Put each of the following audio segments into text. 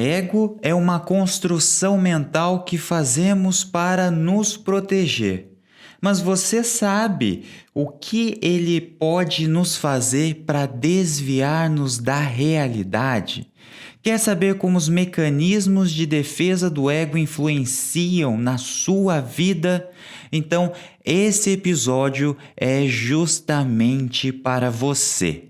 Ego é uma construção mental que fazemos para nos proteger. Mas você sabe o que ele pode nos fazer para desviar-nos da realidade? Quer saber como os mecanismos de defesa do ego influenciam na sua vida? Então, esse episódio é justamente para você.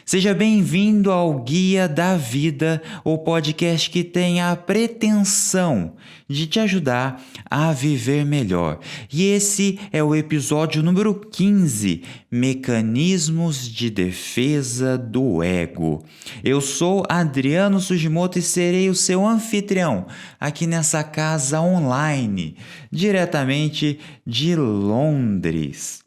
Seja bem-vindo ao Guia da Vida, o podcast que tem a pretensão de te ajudar a viver melhor. E esse é o episódio número 15, Mecanismos de Defesa do Ego. Eu sou Adriano Sugimoto e serei o seu anfitrião aqui nessa casa online, diretamente de Londres.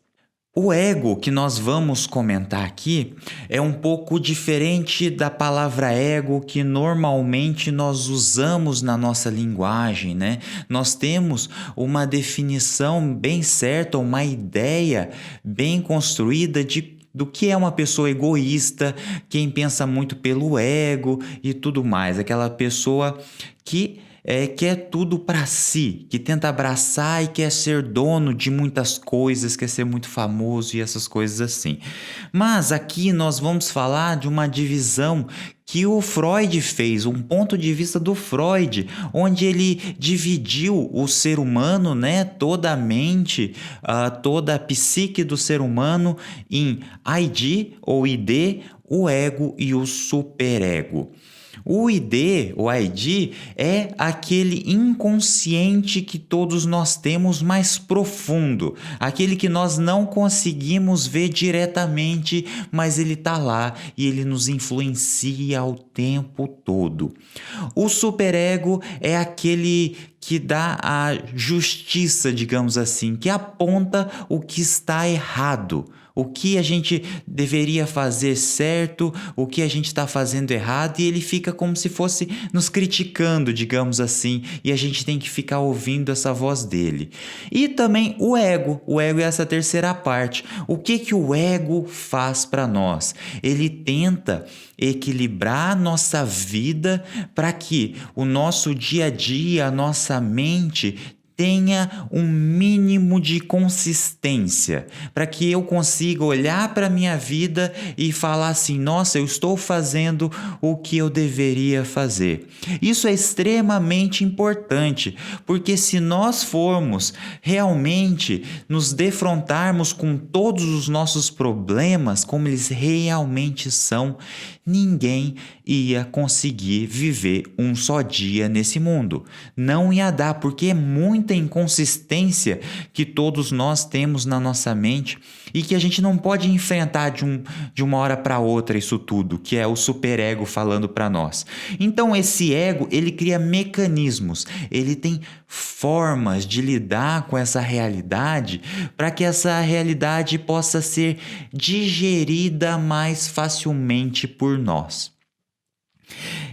O ego que nós vamos comentar aqui é um pouco diferente da palavra ego que normalmente nós usamos na nossa linguagem, né? Nós temos uma definição bem certa, uma ideia bem construída do que é uma pessoa egoísta, quem pensa muito pelo ego e tudo mais, aquela pessoa que quer tudo para si, que tenta abraçar e quer ser dono de muitas coisas, quer ser muito famoso e essas coisas assim. Mas aqui nós vamos falar de uma divisão que o Freud fez, um ponto de vista do Freud, onde ele dividiu o ser humano, né, toda a mente, toda a psique do ser humano em ID ou ID, o ego e o superego. O ID, o ID, é aquele inconsciente que todos nós temos mais profundo, aquele que nós não conseguimos ver diretamente, mas ele está lá e ele nos influencia o tempo todo. O superego é aquele que dá a justiça, digamos assim, que aponta o que está errado. O que a gente deveria fazer certo, o que a gente está fazendo errado, e ele fica como se fosse nos criticando, digamos assim, e a gente tem que ficar ouvindo essa voz dele. E também o ego é essa terceira parte. O que o ego faz para nós? Ele tenta equilibrar a nossa vida para que o nosso dia a dia, a nossa mente tenha um mínimo de consistência, para que eu consiga olhar para a minha vida e falar assim: nossa, eu estou fazendo o que eu deveria fazer. Isso é extremamente importante, porque se nós formos realmente nos defrontarmos com todos os nossos problemas, como eles realmente são, ninguém ia conseguir viver um só dia nesse mundo. Não ia dar, porque é muita inconsistência que todos nós temos na nossa mente e que a gente não pode enfrentar de uma hora para outra isso tudo, que é o superego falando para nós. Então esse ego, ele cria mecanismos, ele tem formas de lidar com essa realidade para que essa realidade possa ser digerida mais facilmente por nós.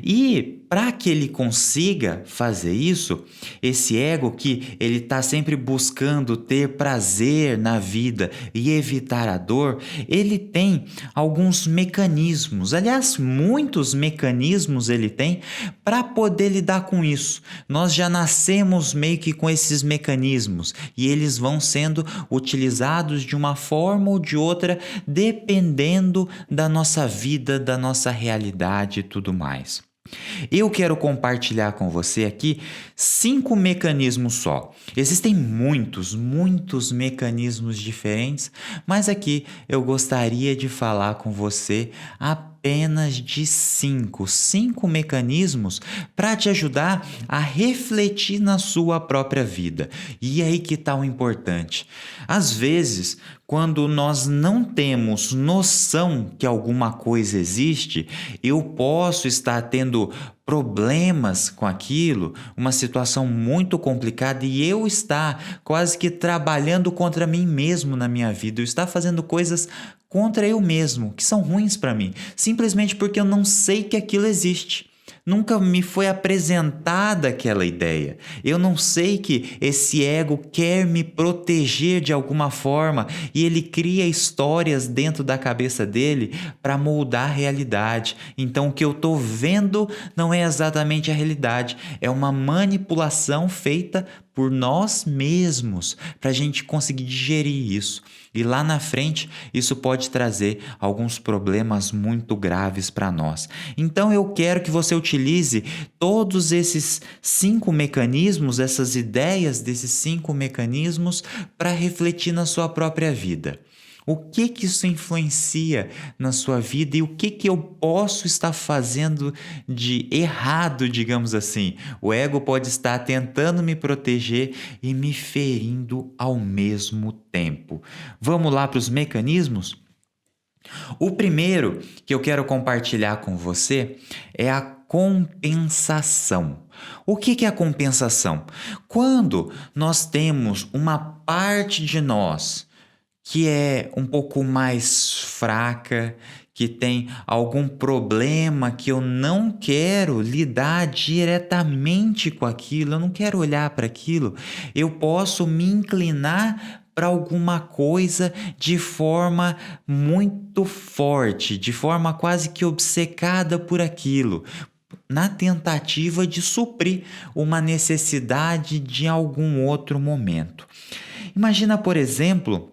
E para que ele consiga fazer isso, esse ego que ele está sempre buscando ter prazer na vida e evitar a dor, ele tem alguns mecanismos, aliás, muitos mecanismos ele tem para poder lidar com isso. Nós já nascemos meio que com esses mecanismos e eles vão sendo utilizados de uma forma ou de outra, dependendo da nossa vida, da nossa realidade e tudo mais. Eu quero compartilhar com você aqui 5 mecanismos só. Existem muitos mecanismos diferentes, mas aqui eu gostaria de falar com você apenas de 5 mecanismos para te ajudar a refletir na sua própria vida. E aí que está o importante. Às vezes, quando nós não temos noção que alguma coisa existe, eu posso estar tendo problemas com aquilo, uma situação muito complicada e eu estar quase que trabalhando contra mim mesmo na minha vida, eu estar fazendo coisas contra eu mesmo, que são ruins para mim, simplesmente porque eu não sei que aquilo existe. Nunca me foi apresentada aquela ideia. Eu não sei que esse ego quer me proteger de alguma forma e ele cria histórias dentro da cabeça dele para moldar a realidade. Então, o que eu estou vendo não é exatamente a realidade, é uma manipulação feita por nós mesmos para a gente conseguir digerir isso. E lá na frente, isso pode trazer alguns problemas muito graves para nós. Então, eu quero que você utilize todos esses 5 mecanismos, essas ideias desses 5 mecanismos, para refletir na sua própria vida. O que isso influencia na sua vida e o que eu posso estar fazendo de errado, digamos assim? O ego pode estar tentando me proteger e me ferindo ao mesmo tempo. Vamos lá para os mecanismos? O primeiro que eu quero compartilhar com você é a compensação. O que é a compensação? Quando nós temos uma parte de nós que é um pouco mais fraca, que tem algum problema que eu não quero lidar diretamente com aquilo, eu não quero olhar para aquilo, eu posso me inclinar para alguma coisa de forma muito forte, de forma quase que obcecada por aquilo, na tentativa de suprir uma necessidade de algum outro momento. Imagina, por exemplo,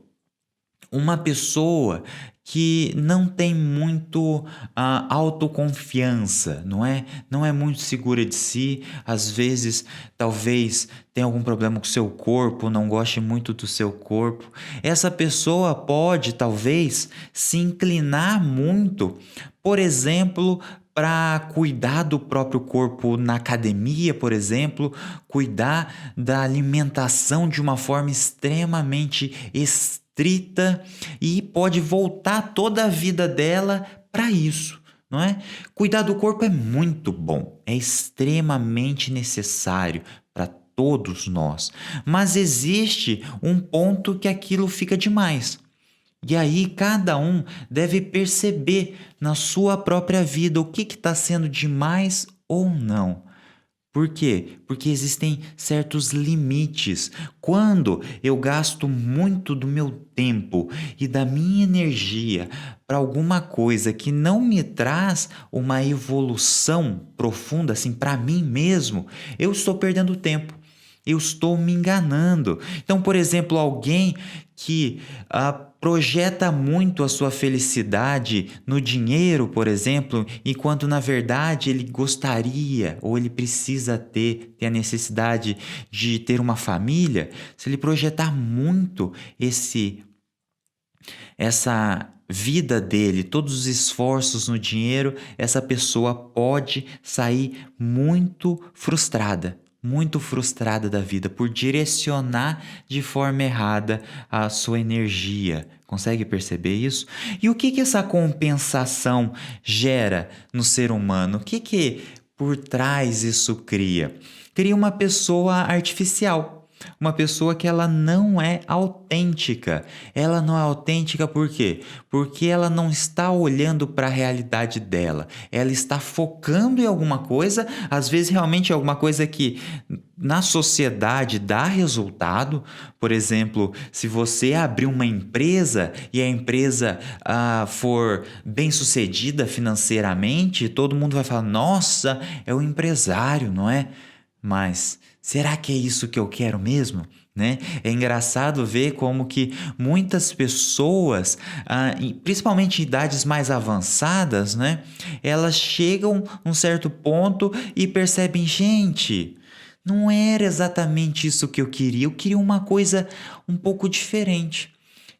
uma pessoa que não tem muito autoconfiança, não é? Não é muito segura de si, às vezes talvez tenha algum problema com o seu corpo, não goste muito do seu corpo. Essa pessoa pode talvez se inclinar muito, por exemplo, para cuidar do próprio corpo na academia, por exemplo, cuidar da alimentação de uma forma extremamente estrita e pode voltar toda a vida dela para isso, não é? Cuidar do corpo é muito bom, é extremamente necessário para todos nós, mas existe um ponto que aquilo fica demais. E aí cada um deve perceber na sua própria vida o que está sendo demais ou não. Por quê? Porque existem certos limites. Quando eu gasto muito do meu tempo e da minha energia para alguma coisa que não me traz uma evolução profunda, assim, para mim mesmo, eu estou perdendo tempo. Eu estou me enganando. Então, por exemplo, alguém que projeta muito a sua felicidade no dinheiro, por exemplo, enquanto na verdade ele gostaria ou ele precisa ter a necessidade de ter uma família, se ele projetar muito essa vida dele, todos os esforços no dinheiro, essa pessoa pode sair muito frustrada da vida por direcionar de forma errada a sua energia. Consegue perceber isso? E o que essa compensação gera no ser humano? O que por trás isso cria? Cria uma pessoa artificial. Uma pessoa que ela não é autêntica. Ela não é autêntica por quê? Porque ela não está olhando para a realidade dela. Ela está focando em alguma coisa, às vezes realmente é alguma coisa que na sociedade dá resultado. Por exemplo, se você abrir uma empresa e a empresa for bem-sucedida financeiramente, todo mundo vai falar, nossa, é um empresário, não é? Mas será que é isso que eu quero mesmo? Né? É engraçado ver como que muitas pessoas, principalmente em idades mais avançadas, né? Elas chegam a um certo ponto e percebem, gente, não era exatamente isso que eu queria uma coisa um pouco diferente.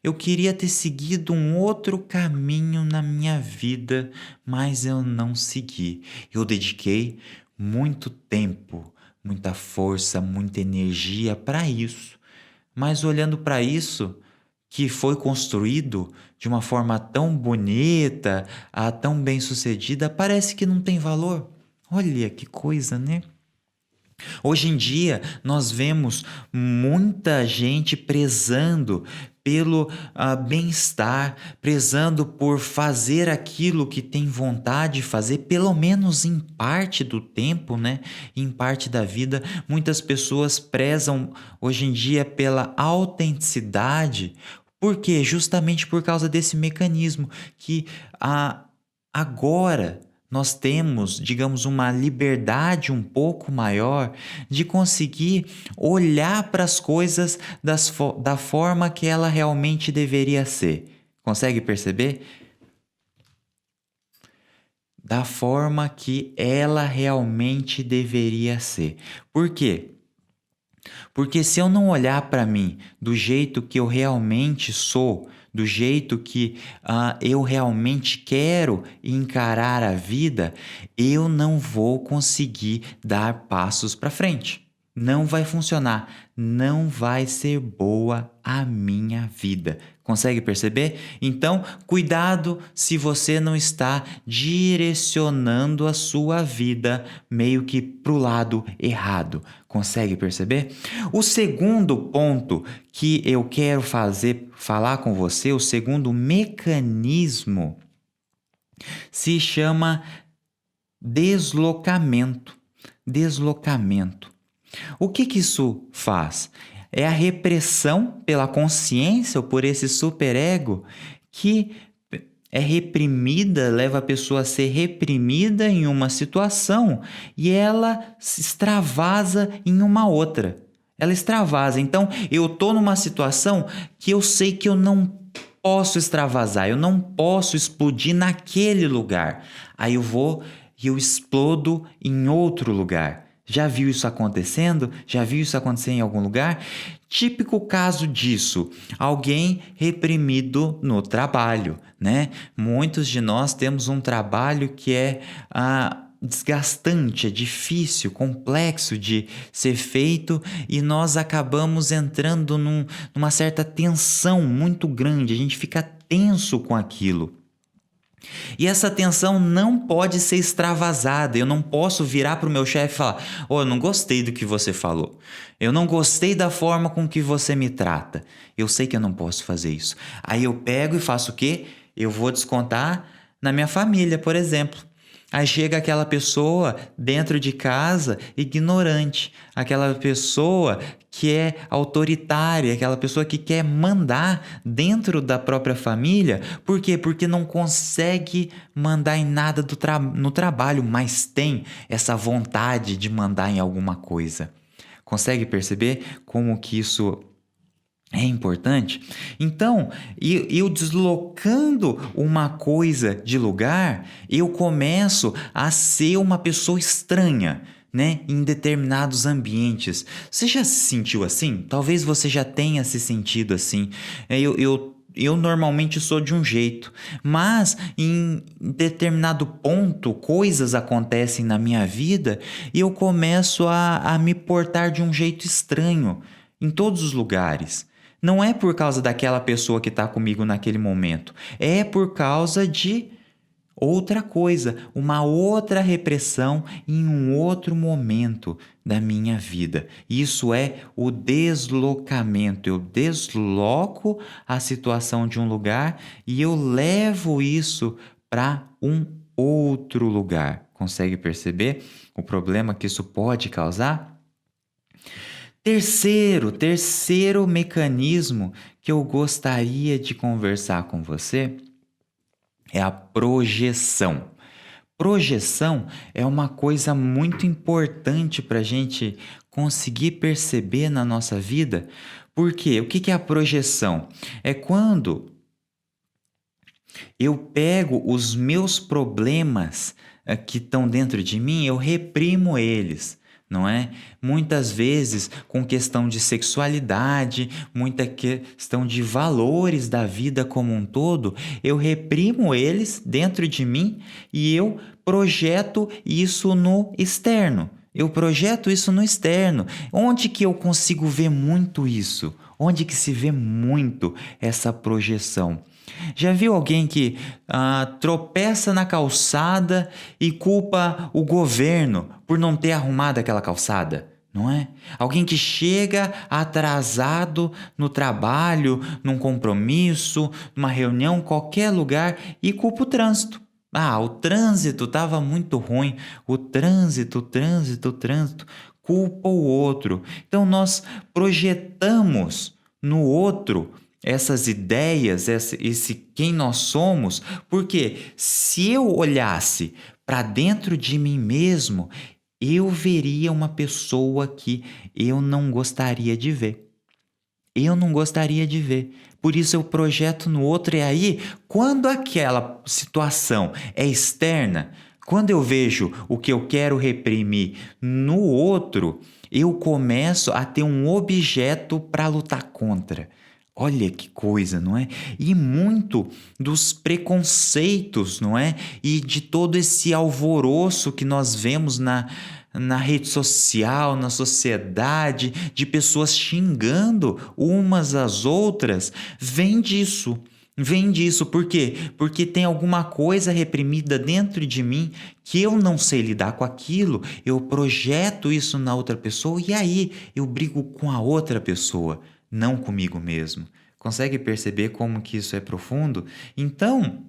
Eu queria ter seguido um outro caminho na minha vida, mas eu não segui. Eu dediquei muito tempo, muita força, muita energia para isso. Mas olhando para isso que foi construído de uma forma tão bonita, tão bem sucedida, parece que não tem valor. Olha que coisa, né? Hoje em dia, nós vemos muita gente prezando pelo bem-estar, prezando por fazer aquilo que tem vontade de fazer, pelo menos em parte do tempo, né? Em parte da vida. Muitas pessoas prezam hoje em dia pela autenticidade. Por quê? Justamente por causa desse mecanismo que agora nós temos, digamos, uma liberdade um pouco maior de conseguir olhar para as coisas da forma que ela realmente deveria ser. Consegue perceber? Da forma que ela realmente deveria ser. Por quê? Porque se eu não olhar para mim do jeito que eu realmente sou, do jeito que eu realmente quero encarar a vida, eu não vou conseguir dar passos para frente. Não vai funcionar, não vai ser boa a minha vida. Consegue perceber? Então, cuidado se você não está direcionando a sua vida meio que para o lado errado. Consegue perceber? O segundo ponto que eu quero falar com você, o segundo mecanismo, se chama deslocamento. Deslocamento. O que isso faz? É a repressão pela consciência ou por esse superego que é reprimida, leva a pessoa a ser reprimida em uma situação e ela se extravasa em uma outra. Ela extravasa. Então, eu estou numa situação que eu sei que eu não posso extravasar, eu não posso explodir naquele lugar. Aí eu vou e eu explodo em outro lugar. Já viu isso acontecendo? Já viu isso acontecer em algum lugar? Típico caso disso, alguém reprimido no trabalho, né? Muitos de nós temos um trabalho que é desgastante, é difícil, complexo de ser feito e nós acabamos entrando numa certa tensão muito grande, a gente fica tenso com aquilo. E essa tensão não pode ser extravasada. Eu não posso virar para o meu chefe e falar: eu não gostei do que você falou. Eu não gostei da forma com que você me trata. Eu sei que eu não posso fazer isso. Aí eu pego e faço o quê? Eu vou descontar na minha família, por exemplo. Aí chega aquela pessoa dentro de casa ignorante, aquela pessoa que é autoritária, aquela pessoa que quer mandar dentro da própria família. Por quê? Porque não consegue mandar em nada no trabalho, mas tem essa vontade de mandar em alguma coisa. Consegue perceber como que isso é importante? Então, eu deslocando uma coisa de lugar, eu começo a ser uma pessoa estranha, né? Em determinados ambientes. Você já se sentiu assim? Talvez você já tenha se sentido assim. Eu normalmente sou de um jeito, mas em determinado ponto, coisas acontecem na minha vida e eu começo a me portar de um jeito estranho em todos os lugares. Não é por causa daquela pessoa que está comigo naquele momento. É por causa de outra coisa, uma outra repressão em um outro momento da minha vida. Isso é o deslocamento. Eu desloco a situação de um lugar e eu levo isso para um outro lugar. Consegue perceber o problema que isso pode causar? Terceiro mecanismo que eu gostaria de conversar com você é a projeção. Projeção é uma coisa muito importante para a gente conseguir perceber na nossa vida. Por quê? O que é a projeção? É quando eu pego os meus problemas que estão dentro de mim, eu reprimo eles. Não é? Muitas vezes com questão de sexualidade, muita questão de valores da vida como um todo, eu reprimo eles dentro de mim e eu projeto isso no externo. Eu projeto isso no externo. Onde que eu consigo ver muito isso? Onde que se vê muito essa projeção? Já viu alguém que tropeça na calçada e culpa o governo por não ter arrumado aquela calçada? não é? Alguém que chega atrasado no trabalho, num compromisso, numa reunião, qualquer lugar e culpa o trânsito. Ah, o trânsito estava muito ruim. O trânsito, culpa o outro. Então nós projetamos no outro essas ideias, esse quem nós somos, porque se eu olhasse para dentro de mim mesmo, eu veria uma pessoa que eu não gostaria de ver. Eu não gostaria de ver. Por isso eu projeto no outro. E aí, quando aquela situação é externa, quando eu vejo o que eu quero reprimir no outro, eu começo a ter um objeto para lutar contra. Olha que coisa, não é? E muito dos preconceitos, não é? E de todo esse alvoroço que nós vemos na rede social, na sociedade, de pessoas xingando umas às outras, vem disso. Vem disso, por quê? Porque tem alguma coisa reprimida dentro de mim que eu não sei lidar com aquilo, eu projeto isso na outra pessoa e aí eu brigo com a outra pessoa, não comigo mesmo. Consegue perceber como que isso é profundo? Então,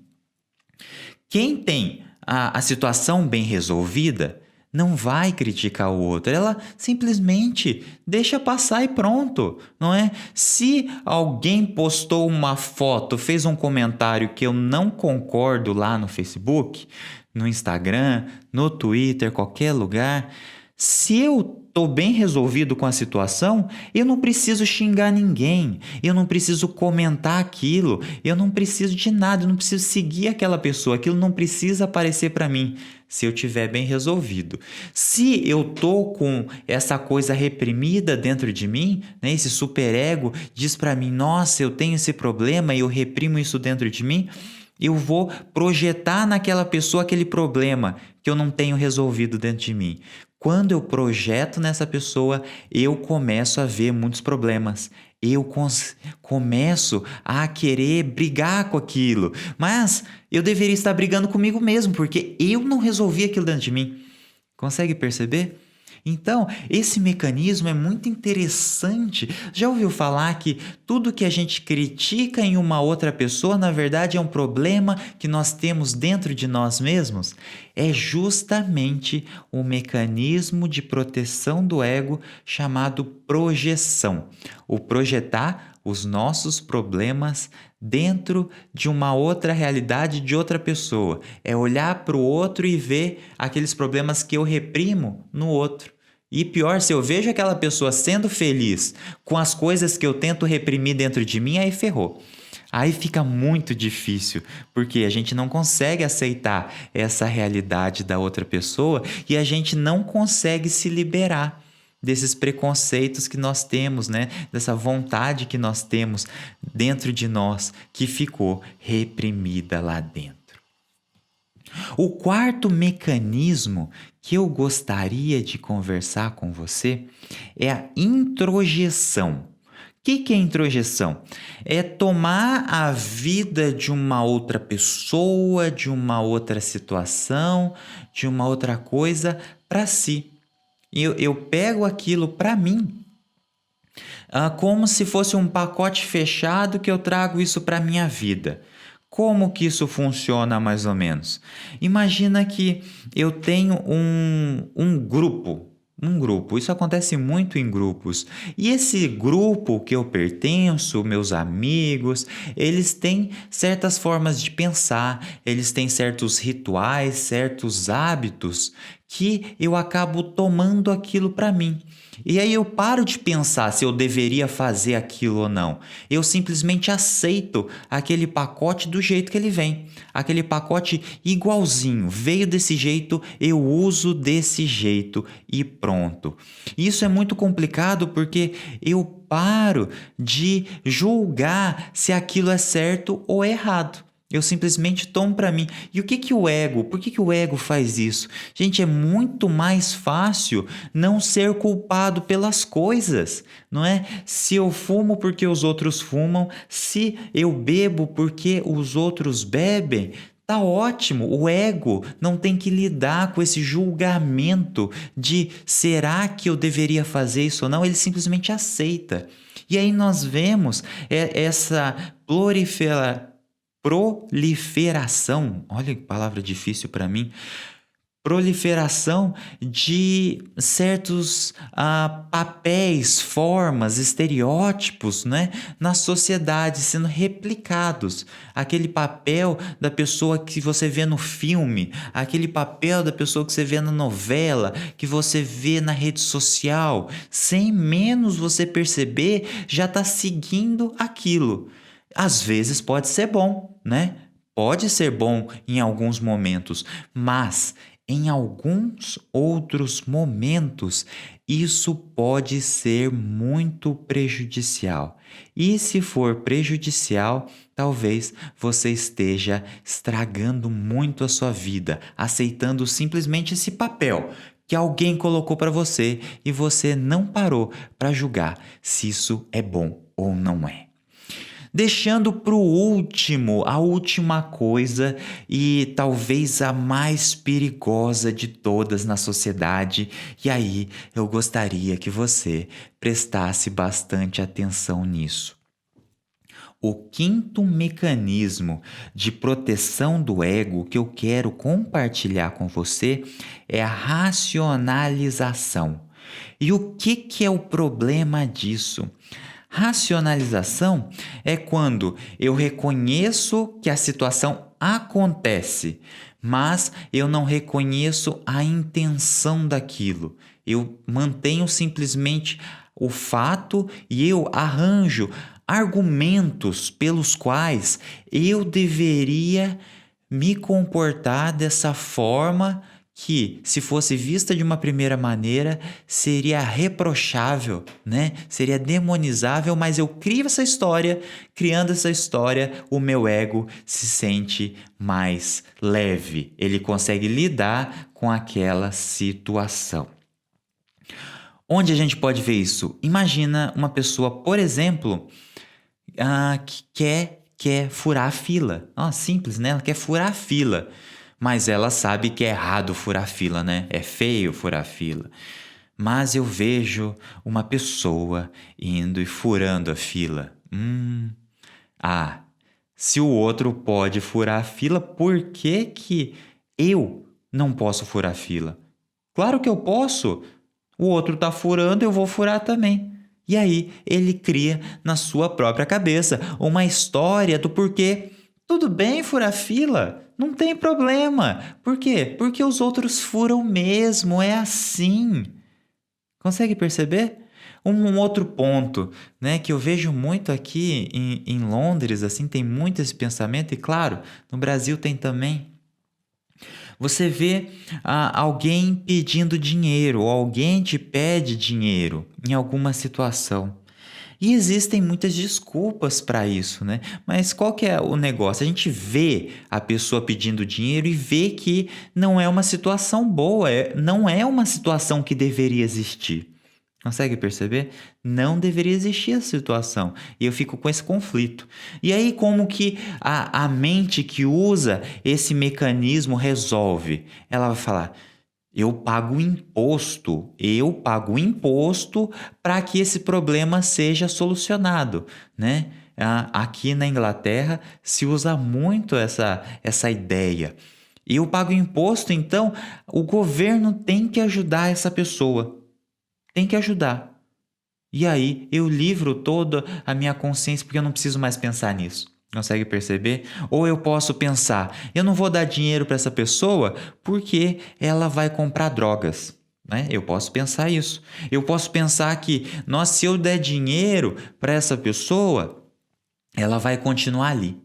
quem tem a situação bem resolvida não vai criticar o outro, ela simplesmente deixa passar e pronto, não é? Se alguém postou uma foto, fez um comentário que eu não concordo lá no Facebook, no Instagram, no Twitter, qualquer lugar, se eu estou bem resolvido com a situação, eu não preciso xingar ninguém, eu não preciso comentar aquilo, eu não preciso de nada, eu não preciso seguir aquela pessoa, aquilo não precisa aparecer para mim, se eu tiver bem resolvido. Se eu estou com essa coisa reprimida dentro de mim, né, esse superego diz para mim, nossa, eu tenho esse problema e eu reprimo isso dentro de mim, eu vou projetar naquela pessoa aquele problema que eu não tenho resolvido dentro de mim. Quando eu projeto nessa pessoa, eu começo a ver muitos problemas. Eu começo a querer brigar com aquilo. Mas eu deveria estar brigando comigo mesmo, porque eu não resolvi aquilo dentro de mim. Consegue perceber? Então, esse mecanismo é muito interessante. Já ouviu falar que tudo que a gente critica em uma outra pessoa, na verdade, é um problema que nós temos dentro de nós mesmos? É justamente o mecanismo de proteção do ego chamado projeção. O projetar os nossos problemas dentro de uma outra realidade de outra pessoa. É olhar para o outro e ver aqueles problemas que eu reprimo no outro. E pior, se eu vejo aquela pessoa sendo feliz com as coisas que eu tento reprimir dentro de mim, aí ferrou. Aí fica muito difícil, porque a gente não consegue aceitar essa realidade da outra pessoa e a gente não consegue se liberar desses preconceitos que nós temos, né? Dessa vontade que nós temos dentro de nós que ficou reprimida lá dentro. O quarto mecanismo que eu gostaria de conversar com você é a introjeção. O que é introjeção? É tomar a vida de uma outra pessoa, de uma outra situação, de uma outra coisa para si. Eu pego aquilo para mim, como se fosse um pacote fechado que eu trago isso para a minha vida. Como que isso funciona mais ou menos? Imagina que eu tenho um grupo. Isso acontece muito em grupos. E esse grupo que eu pertenço, meus amigos, eles têm certas formas de pensar, eles têm certos rituais, certos hábitos que eu acabo tomando aquilo para mim. E aí eu paro de pensar se eu deveria fazer aquilo ou não. Eu simplesmente aceito aquele pacote do jeito que ele vem. Aquele pacote igualzinho. Veio desse jeito, eu uso desse jeito e pronto. Isso é muito complicado porque eu paro de julgar se aquilo é certo ou errado. Eu simplesmente tomo para mim. E o que o ego? Por que o ego faz isso? Gente, é muito mais fácil não ser culpado pelas coisas, não é? Se eu fumo porque os outros fumam, se eu bebo porque os outros bebem, Tá ótimo, o ego não tem que lidar com esse julgamento de será que eu deveria fazer isso ou não, ele simplesmente aceita. E aí nós vemos essa proliferação, olha que palavra difícil para mim, proliferação de certos papéis, formas, estereótipos, né, na sociedade sendo replicados. Aquele papel da pessoa que você vê no filme, aquele papel da pessoa que você vê na novela, que você vê na rede social, sem menos você perceber, já está seguindo aquilo. Às vezes pode ser bom, né? Pode ser bom em alguns momentos, mas em alguns outros momentos, isso pode ser muito prejudicial. E se for prejudicial, talvez você esteja estragando muito a sua vida, aceitando simplesmente esse papel que alguém colocou para você e você não parou para julgar se isso é bom ou não é. Deixando para o último, a última coisa e talvez a mais perigosa de todas na sociedade, e aí eu gostaria que você prestasse bastante atenção nisso. O quinto mecanismo de proteção do ego que eu quero compartilhar com você é a racionalização. E o que é o problema disso? Racionalização é quando eu reconheço que a situação acontece, mas eu não reconheço a intenção daquilo. Eu mantenho simplesmente o fato e eu arranjo argumentos pelos quais eu deveria me comportar dessa forma que, se fosse vista de uma primeira maneira, seria reprochável, né? Seria demonizável, mas eu crio essa história, criando essa história, o meu ego se sente mais leve, ele consegue lidar com aquela situação. Onde a gente pode ver isso? Imagina uma pessoa, por exemplo, que quer furar a fila. Simples, né? Ela quer furar a fila. Mas ela sabe que é errado furar fila, né? É feio furar fila. Mas eu vejo uma pessoa indo e furando a fila. Se o outro pode furar a fila, por que eu não posso furar a fila? Claro que eu posso. O outro tá furando, eu vou furar também. E aí ele cria na sua própria cabeça uma história do porquê. Tudo bem furar fila, não tem problema. Por quê? Porque os outros furam mesmo, é assim. Consegue perceber? Um outro ponto, né, que eu vejo muito aqui em Londres, assim, tem muito esse pensamento, e claro, no Brasil tem também. Você vê alguém pedindo dinheiro, ou alguém te pede dinheiro em alguma situação. E existem muitas desculpas para isso, né? Mas qual que é o negócio? A gente vê a pessoa pedindo dinheiro e vê que não é uma situação boa, não é uma situação que deveria existir. Consegue perceber? Não deveria existir essa situação. E eu fico com esse conflito. E aí como que a mente que usa esse mecanismo resolve? Ela vai falar... Eu pago imposto para que esse problema seja solucionado, né? Aqui na Inglaterra se usa muito essa ideia. Eu pago imposto, então o governo tem que ajudar essa pessoa. Tem que ajudar. E aí eu livro toda a minha consciência porque eu não preciso mais pensar nisso. Consegue perceber? Ou eu posso pensar, eu não vou dar dinheiro para essa pessoa porque ela vai comprar drogas, né? Eu posso pensar isso. Eu posso pensar que, nossa, se eu der dinheiro para essa pessoa, ela vai continuar ali.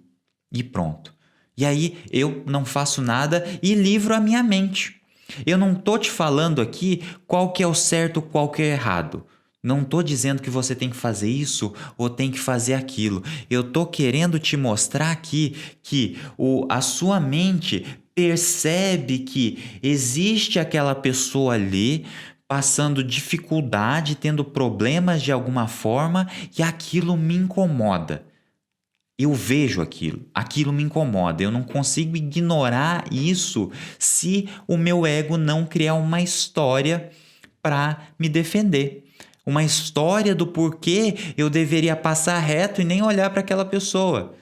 E pronto. E aí eu não faço nada e livro a minha mente. Eu não tô te falando aqui qual que é o certo, qual que é o errado. Não estou dizendo que você tem que fazer isso ou tem que fazer aquilo. Eu estou querendo te mostrar aqui que a sua mente percebe que existe aquela pessoa ali passando dificuldade, tendo problemas de alguma forma e aquilo me incomoda. Eu vejo aquilo me incomoda, eu não consigo ignorar isso se o meu ego não criar uma história para me defender. Uma história do porquê eu deveria passar reto e nem olhar para aquela pessoa.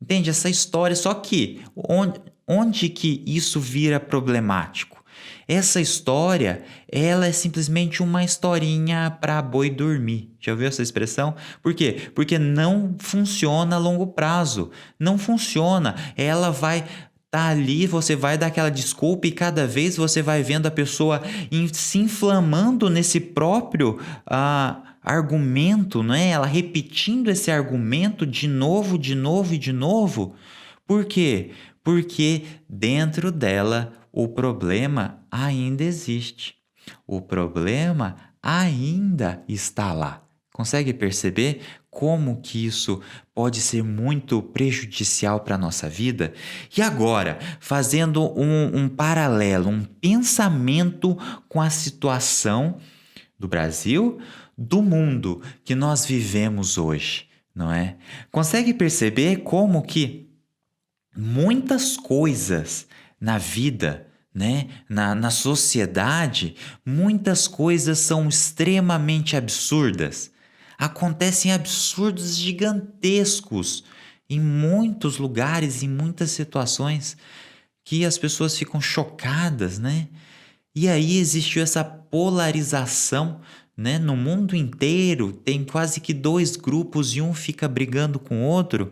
Entende? Essa história, só que onde que isso vira problemático? Essa história, ela é simplesmente uma historinha para boi dormir. Já ouviu essa expressão? Por quê? Porque não funciona a longo prazo. Não funciona. Ela vai tá ali, você vai dar aquela desculpa e cada vez você vai vendo a pessoa se inflamando nesse próprio argumento, né? Ela repetindo esse argumento de novo, de novo e de novo. Por quê? Porque dentro dela o problema ainda existe. O problema ainda está lá. Consegue perceber como que isso pode ser muito prejudicial para a nossa vida? E agora, fazendo um paralelo, um pensamento com a situação do Brasil, do mundo que nós vivemos hoje, não é? Consegue perceber como que muitas coisas na vida, né, na sociedade, muitas coisas são extremamente absurdas. Acontecem absurdos gigantescos em muitos lugares, em muitas situações, que as pessoas ficam chocadas, né? E aí existiu essa polarização, né? No mundo inteiro tem quase que dois grupos e um fica brigando com o outro.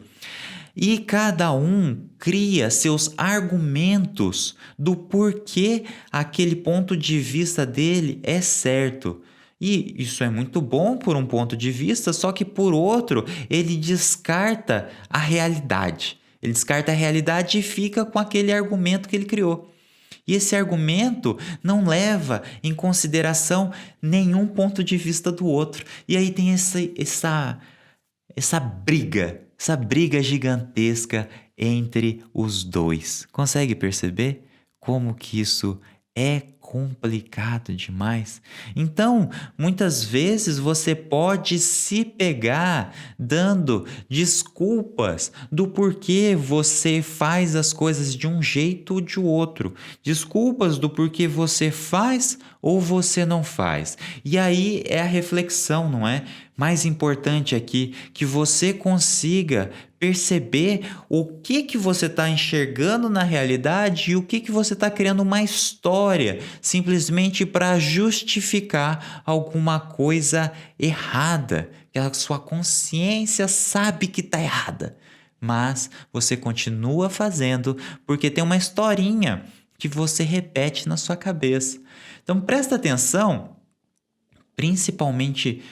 E cada um cria seus argumentos do porquê aquele ponto de vista dele é certo. E isso é muito bom por um ponto de vista, só que por outro, ele descarta a realidade. Ele descarta a realidade e fica com aquele argumento que ele criou. E esse argumento não leva em consideração nenhum ponto de vista do outro. E aí tem essa briga gigantesca entre os dois. Consegue perceber como que isso é complicado demais? Então, muitas vezes você pode se pegar dando desculpas do porquê você faz as coisas de um jeito ou de outro. Desculpas do porquê você faz ou você não faz. E aí é a reflexão, não é? Mais importante aqui que você consiga perceber o que você está enxergando na realidade e o que você está criando uma história simplesmente para justificar alguma coisa errada, que a sua consciência sabe que está errada, mas você continua fazendo porque tem uma historinha que você repete na sua cabeça. Então presta atenção, principalmente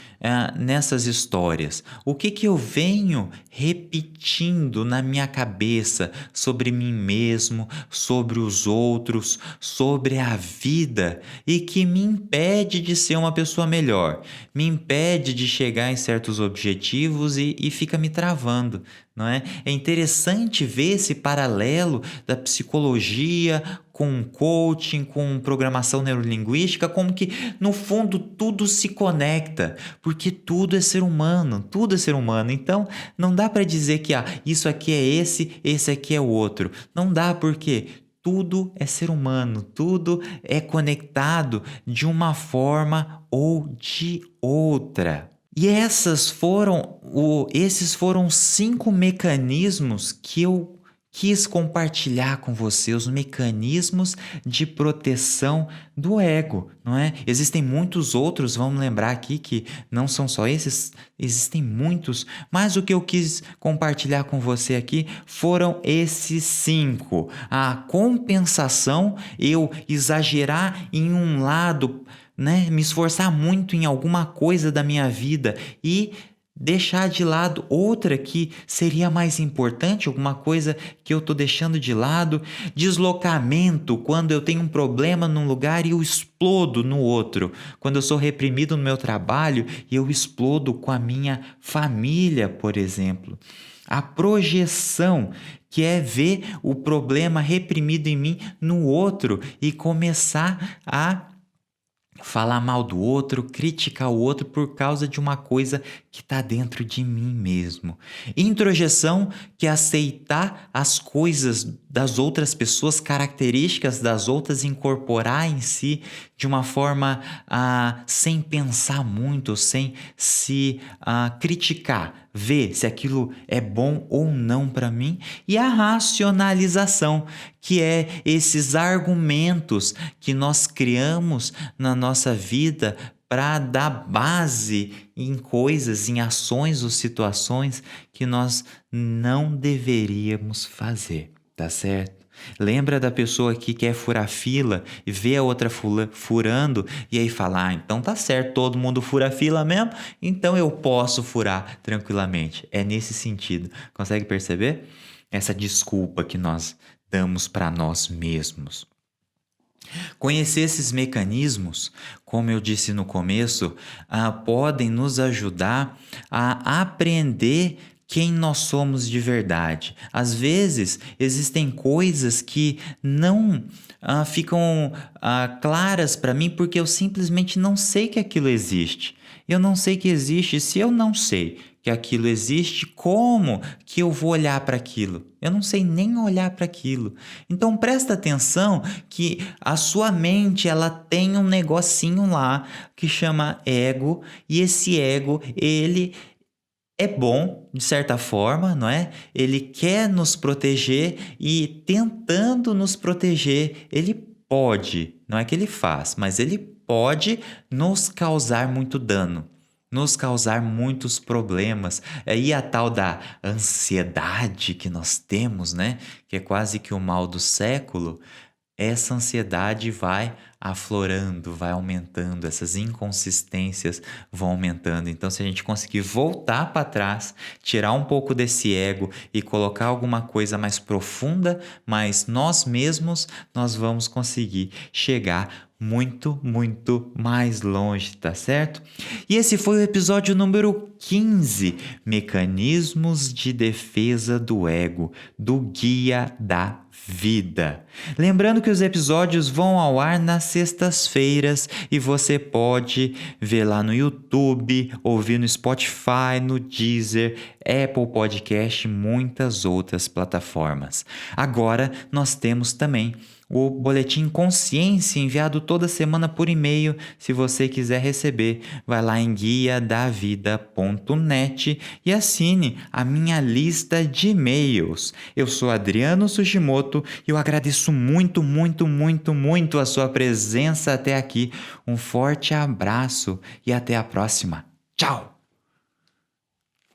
nessas histórias. O que eu venho repetindo na minha cabeça sobre mim mesmo, sobre os outros, sobre a vida e que me impede de ser uma pessoa melhor, me impede de chegar em certos objetivos e fica me travando, não é? É interessante ver esse paralelo da psicologia com coaching, com programação neurolinguística, como que no fundo tudo se conecta, porque tudo é ser humano, tudo é ser humano. Então não dá para dizer que isso aqui é esse aqui é o outro. Não dá, porque tudo é ser humano, tudo é conectado de uma forma ou de outra. E esses foram 5 mecanismos que eu quis compartilhar com você, os mecanismos de proteção do ego, não é? Existem muitos outros, vamos lembrar aqui que não são só esses, existem muitos, mas o que eu quis compartilhar com você aqui foram esses 5. A compensação, eu exagerar em um lado, né? Me esforçar muito em alguma coisa da minha vida e deixar de lado outra que seria mais importante, alguma coisa que eu estou deixando de lado. Deslocamento, quando eu tenho um problema num lugar e eu explodo no outro. Quando eu sou reprimido no meu trabalho e eu explodo com a minha família, por exemplo. A projeção, que é ver o problema reprimido em mim no outro e começar a falar mal do outro, criticar o outro por causa de uma coisa que está dentro de mim mesmo. Introjeção, que é aceitar as coisas das outras pessoas, características das outras, incorporar em si de uma forma sem pensar muito, sem se criticar, ver se aquilo é bom ou não para mim. E a racionalização, que é esses argumentos que nós criamos na nossa vida para dar base em coisas, em ações ou situações que nós não deveríamos fazer, tá certo? Lembra da pessoa que quer furar fila e vê a outra furando e aí fala: então tá certo, todo mundo fura fila mesmo, então eu posso furar tranquilamente. É nesse sentido. Consegue perceber? Essa desculpa que nós damos para nós mesmos. Conhecer esses mecanismos, como eu disse no começo, podem nos ajudar a aprender quem nós somos de verdade. Às vezes, existem coisas que não ficam claras para mim porque eu simplesmente não sei que aquilo existe. Eu não sei que existe. Se eu não sei que aquilo existe, como que eu vou olhar para aquilo? Eu não sei nem olhar para aquilo. Então presta atenção que a sua mente, ela tem um negocinho lá que chama ego, e esse ego, ele é bom, de certa forma, não é? Ele quer nos proteger e tentando nos proteger, ele pode, não é que ele faz, mas ele pode nos causar muito dano, nos causar muitos problemas. Aí a tal da ansiedade que nós temos, né? Que é quase que o mal do século. Essa ansiedade vai aflorando, vai aumentando, essas inconsistências vão aumentando. Então, se a gente conseguir voltar para trás, tirar um pouco desse ego e colocar alguma coisa mais profunda, mas nós mesmos, nós vamos conseguir chegar muito, muito mais longe, tá certo? E esse foi o episódio número 15, Mecanismos de Defesa do Ego, do Guia da Vida. Lembrando que os episódios vão ao ar nas sextas-feiras e você pode ver lá no YouTube, ouvir no Spotify, no Deezer, Apple Podcast e muitas outras plataformas. Agora nós temos também o Boletim Consciência enviado toda semana por e-mail. Se você quiser receber, vai lá em guiadavida.net e assine a minha lista de e-mails. Eu sou Adriano Sugimoto e eu agradeço muito, muito, muito, muito a sua presença até aqui. Um forte abraço e até a próxima. Tchau!